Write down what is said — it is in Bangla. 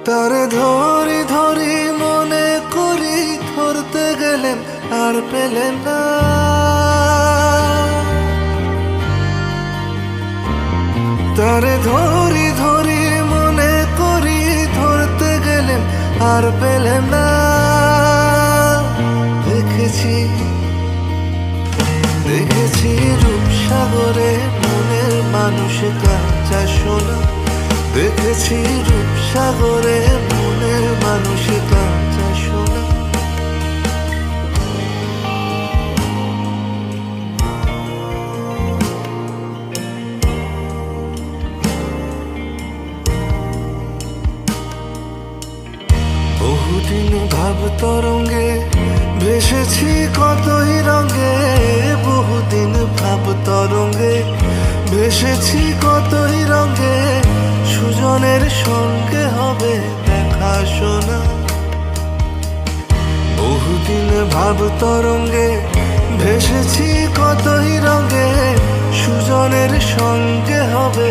তারে ধরি ধরি মনে করি, ধরতে গেলেন আর পেলেন না। তারে ধরি ধরি মনে করি, ধরতে গেলেন আর পেলেন না। দেখেছি দেখেছি রূপসাগরে মনের মানুষ কাঁচা সোনা। দেখেছি রূপসাগরে মনের মানুষ কাঁচা সোনা। বহুদিন ভাব তরঙ্গে ভেসেছি কতই রঙে। বহুদিন ভাব তরঙ্গে ভেসেছি কতই রঙে। সুজনের সঙ্গে হবে দেখা শোনা। বহুদিন ভাব তরঙ্গে ভেসেছি কতই রঙে। সুজনের সঙ্গে হবে